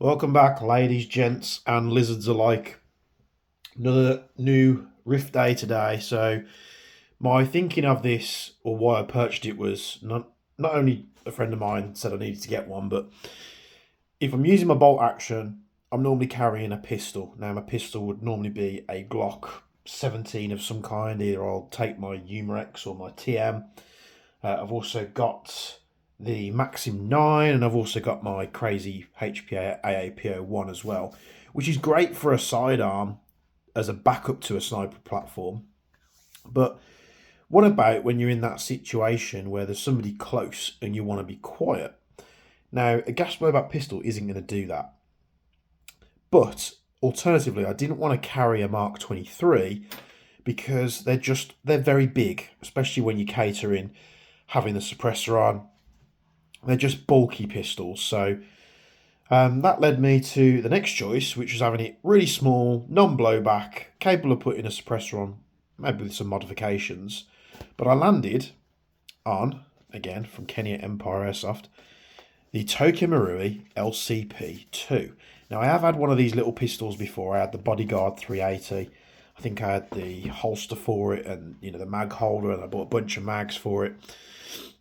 Welcome back, ladies, gents, and lizards alike. Another new Rift day today. So, my thinking of this, or why I purchased it, was not only a friend of mine said I needed to get one, but if I'm using my bolt action, I'm normally carrying a pistol. Now, my pistol would normally be a Glock 17 of some kind. Either I'll take my Umarex or my TM. I've also got the Maxim 9, and I've also got my crazy HPA AAPO1 as well, which is great for a sidearm as a backup to a sniper platform. But what about when you're in that situation where there's somebody close and you want to be quiet? Now, a gas blowback pistol isn't going to do that. But alternatively, I didn't want to carry a Mark 23 because they're very big, especially when you're catering having the suppressor on. They're just bulky pistols. So that led me to the next choice, which was having it really small, non-blowback, capable of putting a suppressor on, maybe with some modifications. But I landed on, again, from Kenny at Empire Airsoft, the Tokyo Marui LCP2. Now, I have had one of these little pistols before. I had the Bodyguard 380. I think I had the holster for it and, the mag holder, and I bought a bunch of mags for it.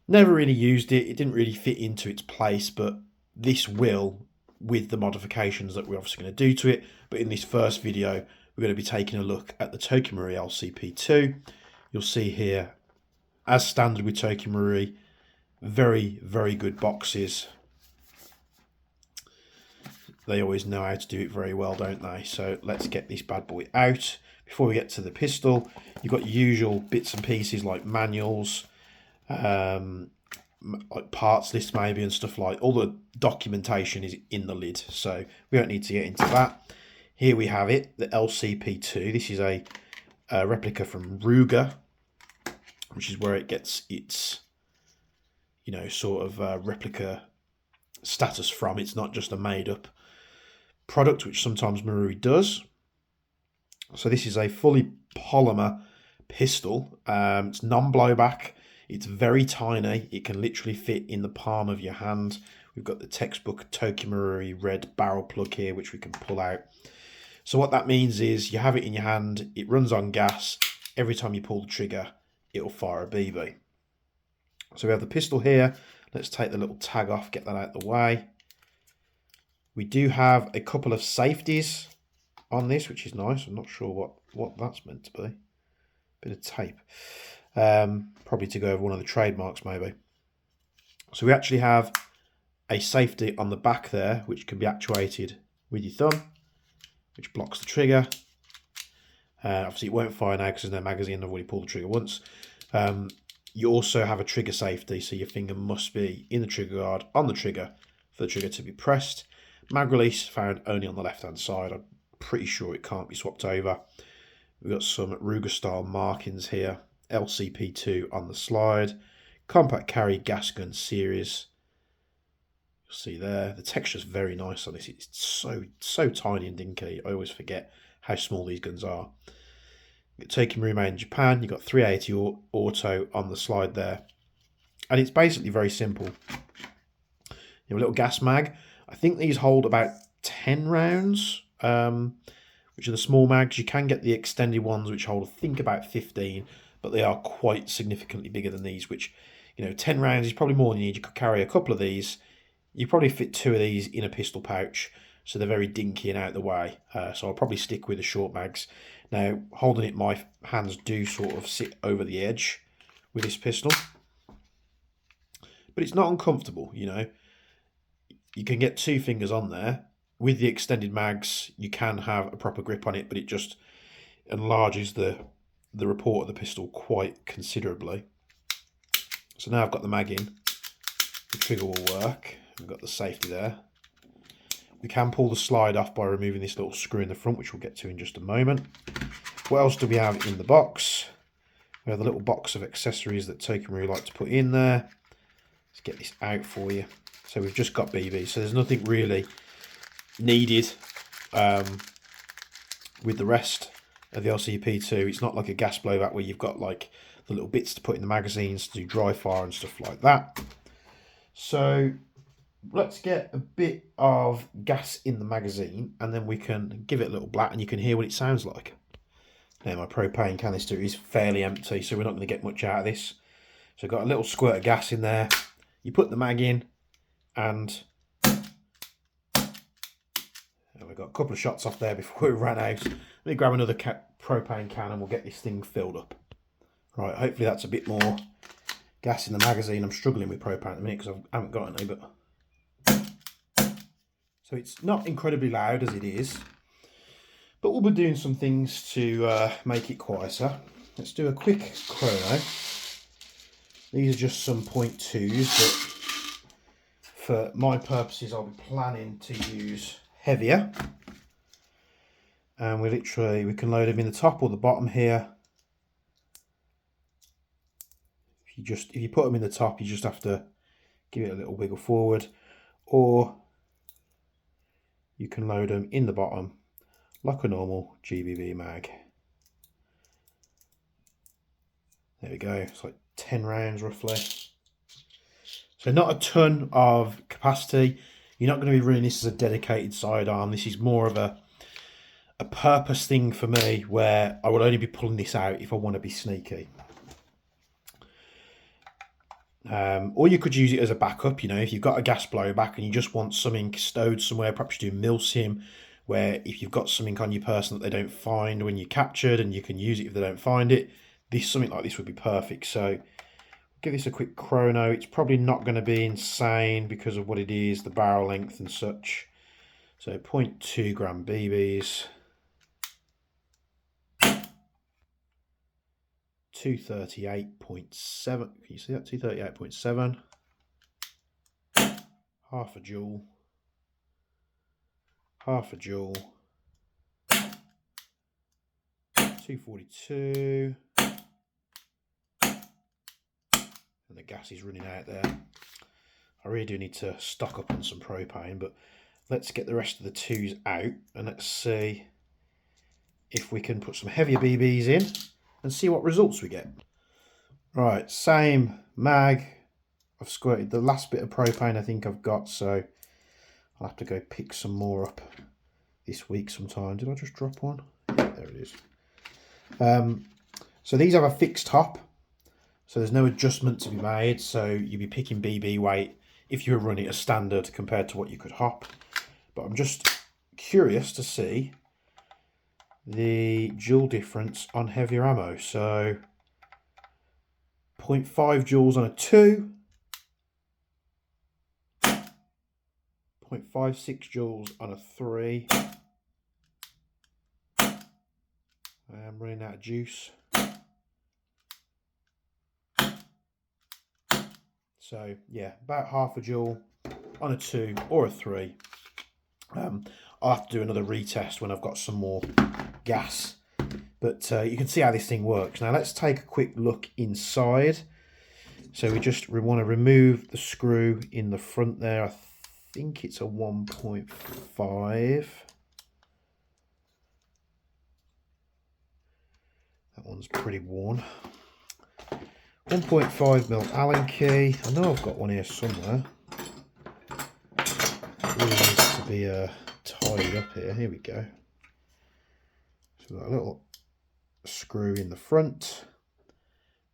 Never really used it. It didn't really fit into its place, but this will, with the modifications that we're obviously going to do to it. But in this first video, we're going to be taking a look at the Tokyo Marui LCP2. You'll see here, as standard with Tokyo Marui, very, very good boxes. They always know how to do it very well, don't they? So let's get this bad boy out. Before we get to the pistol, you've got your usual bits and pieces like manuals, like parts list maybe, and stuff. Like all the documentation is in the lid, so we don't need to get into that. Here we have it, the LCP2. This is a replica from Ruger, which is where it gets its sort of replica status from. It's not just a made up product, which sometimes Marui does. So this is a fully polymer pistol. It's non-blowback. It's very tiny. It can literally fit in the palm of your hand. We've got the textbook Tokyo Marui red barrel plug here, which we can pull out. So what that means is you have it in your hand. It runs on gas. Every time you pull the trigger, it'll fire a BB. So we have the pistol here. Let's take the little tag off, get that out of the way. We do have a couple of safeties on this, which is nice. I'm not sure what that's meant to be. Bit of tape. Probably to go over one of the trademarks maybe. So we actually have a safety on the back there, which can be actuated with your thumb, which blocks the trigger. Obviously it won't fire now because there's no magazine. I've already pulled the trigger once. You also have a trigger safety, so your finger must be in the trigger guard on the trigger for the trigger to be pressed. Mag release found only on the left hand side. I'm pretty sure it can't be swapped over. We've got some Ruger style markings here. LCP2 on the slide. Compact carry gas gun series. You'll see there. The texture's very nice on this. It's so tiny and dinky. I always forget how small these guns are. Tokyo Marui made in Japan. You've got 380 auto on the slide there. And it's basically very simple. You have a little gas mag. I think these hold about 10 rounds, which are the small mags. You can get the extended ones, which hold, I think, about 15, but they are quite significantly bigger than these, which, 10 rounds is probably more than you need. You could carry a couple of these. You probably fit 2 of these in a pistol pouch, so they're very dinky and out of the way. So I'll probably stick with the short mags. Now, holding it, my hands do sort of sit over the edge with this pistol, but it's not uncomfortable, You can get 2 fingers on there. With the extended mags, you can have a proper grip on it, but it just enlarges the report of the pistol quite considerably. So now I've got the mag in, the trigger will work. We've got the safety there. We can pull the slide off by removing this little screw in the front, which we'll get to in just a moment. What else do we have in the box? We have the little box of accessories that Tokyo Marui like to put in there. Let's get this out for you. So we've just got BB, so there's nothing really needed with the rest of the LCP2. It's not like a gas blowback where you've got like the little bits to put in the magazines to do dry fire and stuff like that. So let's get a bit of gas in the magazine and then we can give it a little blat and you can hear what it sounds like. Now my propane canister is fairly empty, so we're not going to get much out of this. So I've got a little squirt of gas in there. You put the mag in and we've got a couple of shots off there before we ran out. Let me grab another propane can and we'll get this thing filled up. Right, hopefully that's a bit more gas in the magazine. I'm struggling with propane at the minute because I haven't got any, but so it's not incredibly loud as it is, but we'll be doing some things to make it quieter. Let's do a quick chrono. These are just some 0.2s, but for my purposes I'll be planning to use heavier. And we can load them in the top or the bottom here. If you put them in the top, you just have to give it a little wiggle forward, or you can load them in the bottom like a normal GBB mag. There we go, it's like 10 rounds roughly. So not a ton of capacity. You're not going to be running this as a dedicated sidearm. This is more of a purpose thing for me, where I will only be pulling this out if I want to be sneaky. Or you could use it as a backup, you know, if you've got a gas blowback and you just want something stowed somewhere, perhaps you do milsim, where if you've got something on your person that they don't find when you're captured and you can use it if they don't find it, something like this would be perfect. So give this a quick chrono. It's probably not going to be insane because of what it is, the barrel length and such. So 0.2 gram BBs. 238.7. Can you see that? 238.7. Half a joule. Half a joule. 242. And the gas is running out there. I really do need to stock up on some propane, but let's get the rest of the 2s out and let's see if we can put some heavier BBs in and see what results we get. Right, same mag. I've squirted the last bit of propane I think I've got, so I'll have to go pick some more up this week sometime. Did I just drop one? Yeah, there it is. So these have a fixed hop, so there's no adjustment to be made, so you'll be picking BB weight if you're running a standard compared to what you could hop. But I'm just curious to see the joule difference on heavier ammo. So 0.5 joules on a 2, 0.56 joules on a 3. I am running out of juice. So yeah, about half a joule on a 2 or a 3. I'll have to do another retest when I've got some more gas, but you can see how this thing works. Now let's take a quick look inside. So we want to remove the screw in the front there. I think it's a 1.5. That one's pretty worn. 1.5mm Allen key. I know I've got one here somewhere. It really needs to be tied up here. Here we go. So we've got a little screw in the front.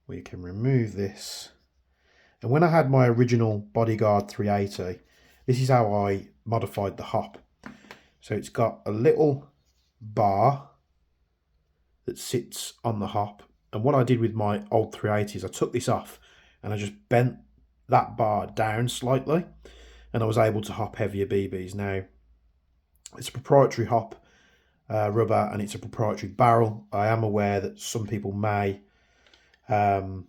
We can remove this. And when I had my original Bodyguard 380, this is how I modified the hop. So it's got a little bar that sits on the hop. And what I did with my old 380s, I took this off and I just bent that bar down slightly and I was able to hop heavier BBs. Now, it's a proprietary hop rubber and it's a proprietary barrel. I am aware that some people may do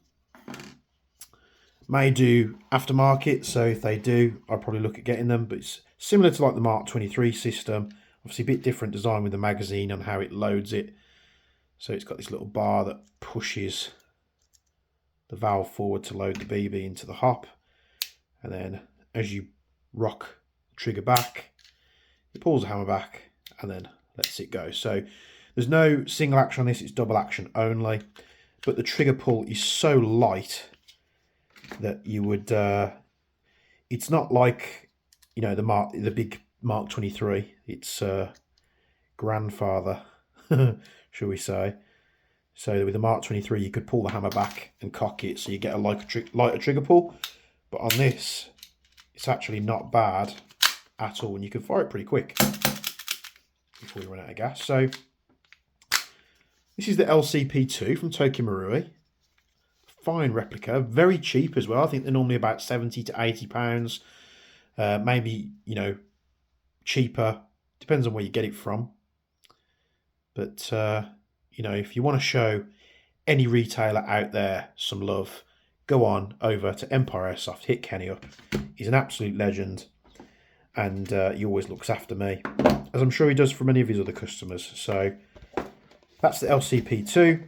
aftermarket, so if they do, I'll probably look at getting them, but it's similar to like the Mark 23 system, obviously a bit different design with the magazine and how it loads it. So it's got this little bar that pushes the valve forward to load the BB into the hop, and then as you rock the trigger back, it pulls the hammer back and then lets it go. So there's no single action on this, it's double action only, but the trigger pull is so light that you would it's not like you know, the big Mark 23. It's grandfather, shall we say. So with the Mark 23, you could pull the hammer back and cock it, so you get a lighter trigger pull. But on this, it's actually not bad at all, and you can fire it pretty quick before you run out of gas. So this is the LCP2 from Tokyo Marui. Fine replica, very cheap as well. I think they're normally about 70 to 80 pounds. Maybe, you know, cheaper. Depends on where you get it from. But, you know, if you want to show any retailer out there some love, go on over to Empire Airsoft, hit Kenny up. He's an absolute legend, and he always looks after me, as I'm sure he does for many of his other customers. So that's the LCP2,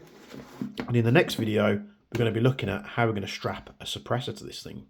and in the next video we're going to be looking at how we're going to strap a suppressor to this thing.